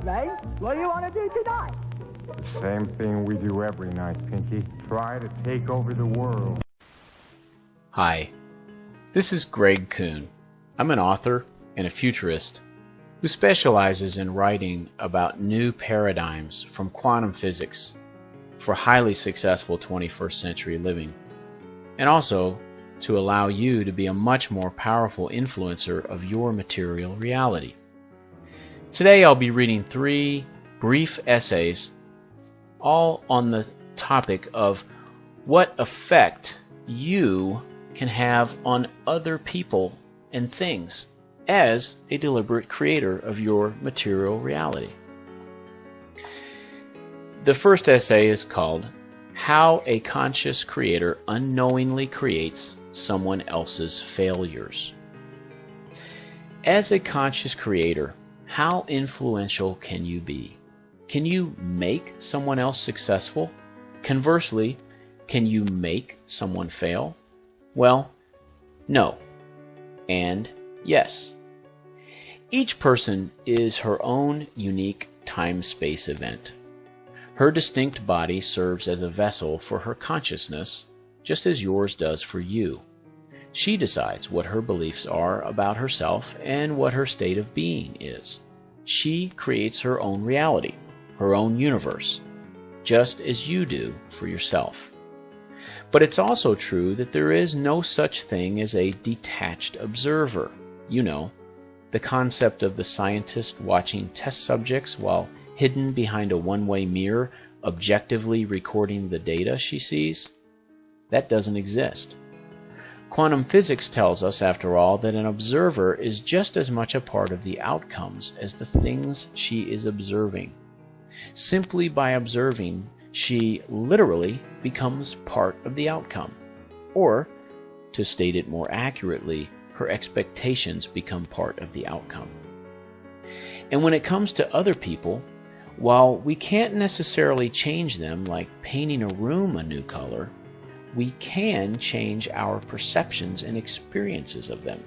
Ray. What do you want to do tonight? The same thing we do every night, Pinky. Try to take over the world. Hi, this is Greg Kuhn. I'm an author and a futurist who specializes in writing about new paradigms from quantum physics for highly successful 21st century living, and also to allow you to be a much more powerful influencer of your material reality. Today I'll be reading 3 brief essays, all on the topic of what effect you can have on other people and things as a deliberate creator of your material reality. The first essay is called How a Conscious Creator Unknowingly Creates Someone Else's Failures. As a conscious creator, how influential can you be? Can you make someone else successful? Conversely, can you make someone fail? Well, no, and yes. Each person is her own unique time-space event. Her distinct body serves as a vessel for her consciousness, just as yours does for you. She decides what her beliefs are about herself and what her state of being is. She creates her own reality, her own universe, just as you do for yourself. But it's also true that there is no such thing as a detached observer. You know, the concept of the scientist watching test subjects while hidden behind a one-way mirror, objectively recording the data she sees. That doesn't exist. Quantum physics tells us, after all, that an observer is just as much a part of the outcomes as the things she is observing. Simply by observing, she literally becomes part of the outcome. Or, to state it more accurately, her expectations become part of the outcome. And when it comes to other people, while we can't necessarily change them like painting a room a new color, we can change our perceptions and experiences of them.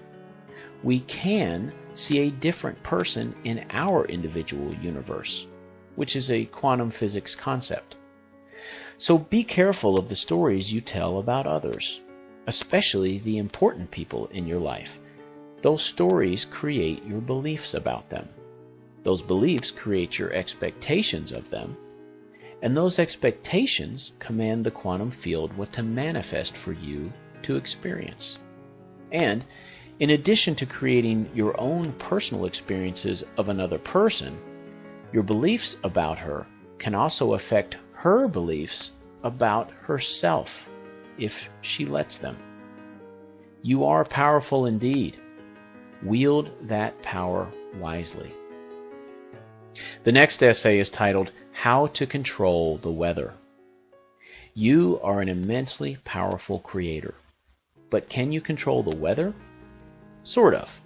We can see a different person in our individual universe, which is a quantum physics concept. So be careful of the stories you tell about others, especially the important people in your life. Those stories create your beliefs about them. Those beliefs create your expectations of them, and those expectations command the quantum field what to manifest for you to experience. And in addition to creating your own personal experiences of another person, your beliefs about her can also affect her beliefs about herself, if she lets them. You are powerful indeed. Wield that power wisely. The next essay is titled, How to Control the Weather. You are an immensely powerful creator, but can you control the weather? Sort of.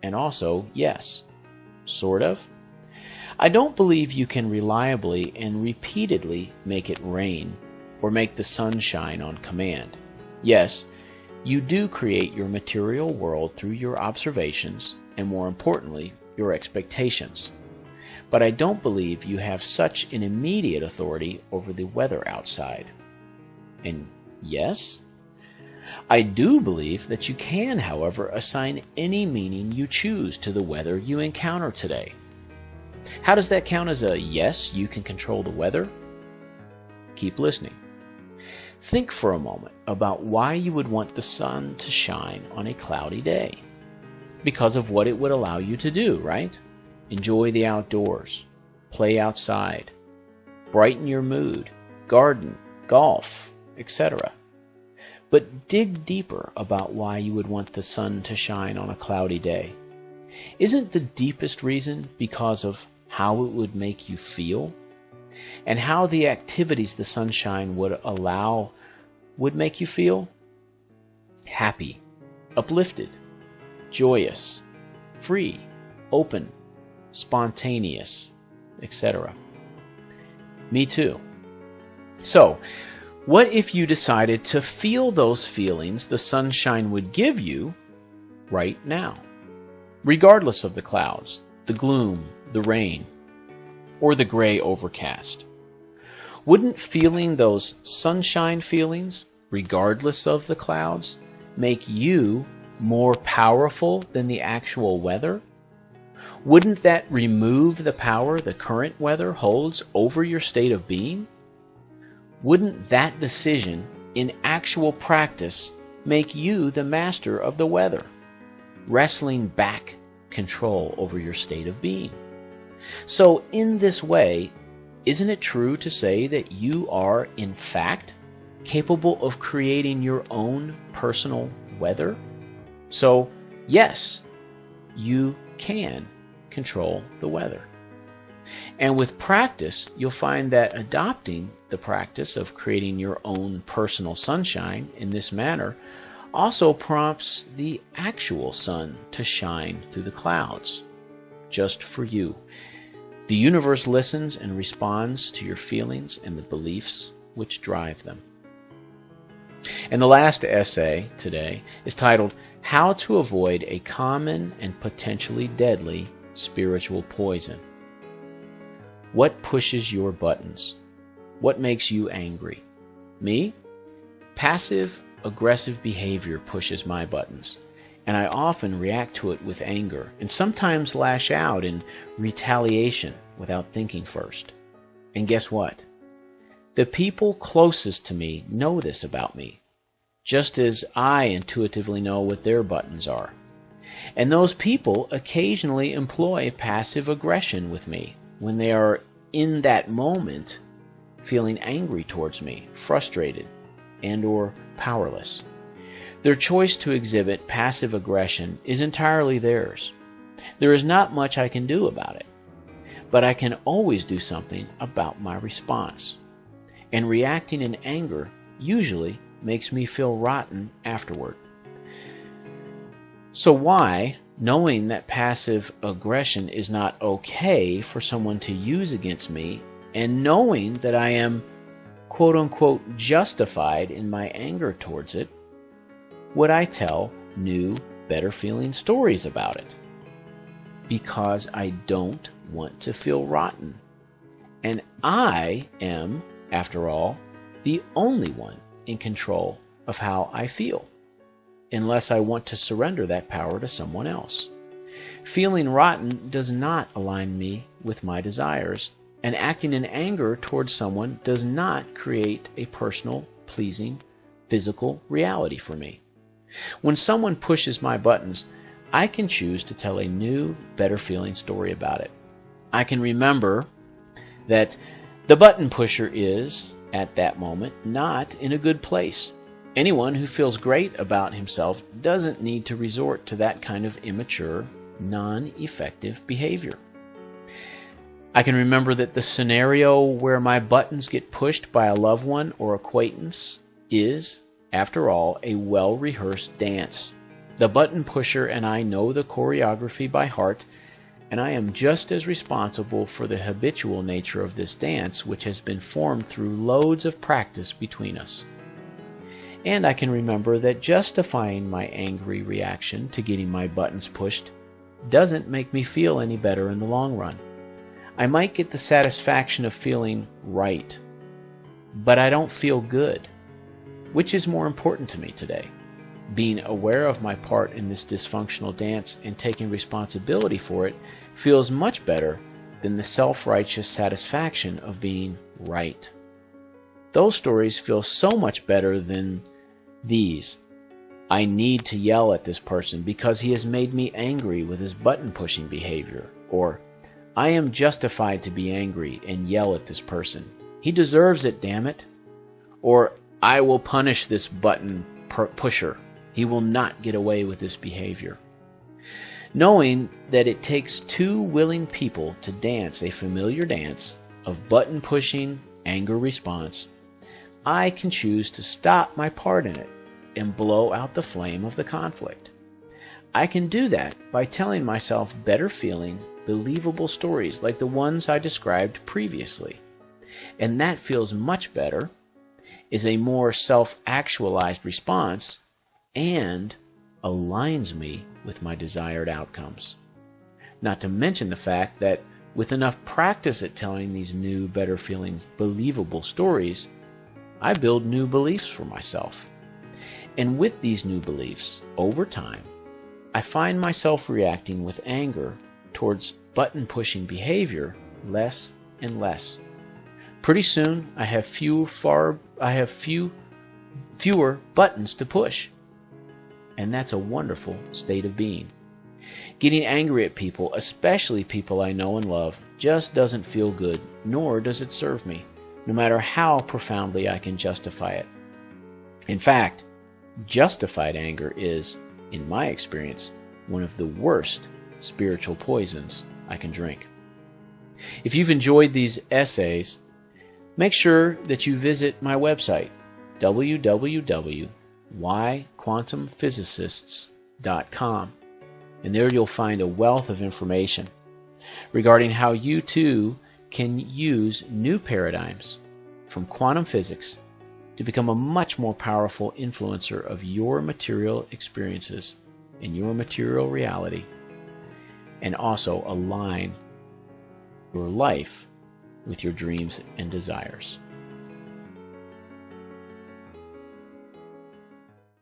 And also, yes, sort of. I don't believe you can reliably and repeatedly make it rain or make the sun shine on command. Yes, you do create your material world through your observations and, more importantly, your expectations. But I don't believe you have such an immediate authority over the weather outside. And yes, I do believe that you can, however, assign any meaning you choose to the weather you encounter today. How does that count as a yes, you can control the weather? Keep listening. Think for a moment about why you would want the sun to shine on a cloudy day. Because of what it would allow you to do, right? Enjoy the outdoors, play outside, brighten your mood, garden, golf, etc. But dig deeper about why you would want the sun to shine on a cloudy day. Isn't the deepest reason because of how it would make you feel? And how the activities the sunshine would allow would make you feel? Happy, uplifted, joyous, free, open, spontaneous, etc. Me too. So, what if you decided to feel those feelings the sunshine would give you right now? Regardless of the clouds, the gloom, the rain, or the gray overcast? Wouldn't feeling those sunshine feelings, regardless of the clouds, make you more powerful than the actual weather? Wouldn't that remove the power the current weather holds over your state of being? Wouldn't that decision in actual practice make you the master of the weather, wrestling back control over your state of being? So in this way, isn't it true to say that you are, in fact, capable of creating your own personal weather? So, yes, you can control the weather. And with practice, you'll find that adopting the practice of creating your own personal sunshine in this manner also prompts the actual sun to shine through the clouds, just for you. The universe listens and responds to your feelings and the beliefs which drive them. And the last essay today is titled, How to Avoid a Common and Potentially Deadly Spiritual Poison. What pushes your buttons? What makes you angry? Me? Passive-aggressive behavior pushes my buttons, and I often react to it with anger and sometimes lash out in retaliation without thinking first. And guess what? The people closest to me know this about me, just as I intuitively know what their buttons are. And those people occasionally employ passive aggression with me when they are in that moment feeling angry towards me, frustrated, and or powerless. Their choice to exhibit passive aggression is entirely theirs. There is not much I can do about it, but I can always do something about my response. And reacting in anger usually makes me feel rotten afterward. So why, knowing that passive aggression is not okay for someone to use against me, and knowing that I am quote-unquote justified in my anger towards it, would I tell new, better-feeling stories about it? Because I don't want to feel rotten. And I am, after all, the only one in control of how I feel, unless I want to surrender that power to someone else. Feeling rotten does not align me with my desires, and acting in anger towards someone does not create a personal, pleasing, physical reality for me. When someone pushes my buttons, I can choose to tell a new, better-feeling story about it. I can remember that the button pusher is, at that moment, not in a good place. Anyone who feels great about himself doesn't need to resort to that kind of immature, non-effective behavior. I can remember that the scenario where my buttons get pushed by a loved one or acquaintance is, after all, a well-rehearsed dance. The button pusher and I know the choreography by heart, and I am just as responsible for the habitual nature of this dance, which has been formed through loads of practice between us. And I can remember that justifying my angry reaction to getting my buttons pushed doesn't make me feel any better in the long run. I might get the satisfaction of feeling right, but I don't feel good. Which is more important to me today? Being aware of my part in this dysfunctional dance and taking responsibility for it feels much better than the self-righteous satisfaction of being right. Those stories feel so much better than these. I need to yell at this person because he has made me angry with his button-pushing behavior. Or, I am justified to be angry and yell at this person. He deserves it, damn it. Or, I will punish this button pusher. He will not get away with this behavior. Knowing that it takes two willing people to dance a familiar dance of button-pushing anger response, I can choose to stop my part in it and blow out the flame of the conflict. I can do that by telling myself better-feeling, believable stories like the ones I described previously. And that feels much better, is a more self-actualized response, and aligns me with my desired outcomes. Not to mention the fact that with enough practice at telling these new, better feeling, believable stories, I build new beliefs for myself. And with these new beliefs, over time, I find myself reacting with anger towards button-pushing behavior less and less. Pretty soon, I have fewer buttons to push. And that's a wonderful state of being. Getting angry at people, especially people I know and love, just doesn't feel good, nor does it serve me, no matter how profoundly I can justify it. In fact, justified anger is, in my experience, one of the worst spiritual poisons I can drink. If you've enjoyed these essays, make sure that you visit my website, www.whyquantumphysicists.com, and there you'll find a wealth of information regarding how you too can use new paradigms from quantum physics to become a much more powerful influencer of your material experiences and your material reality, and also align your life with your dreams and desires.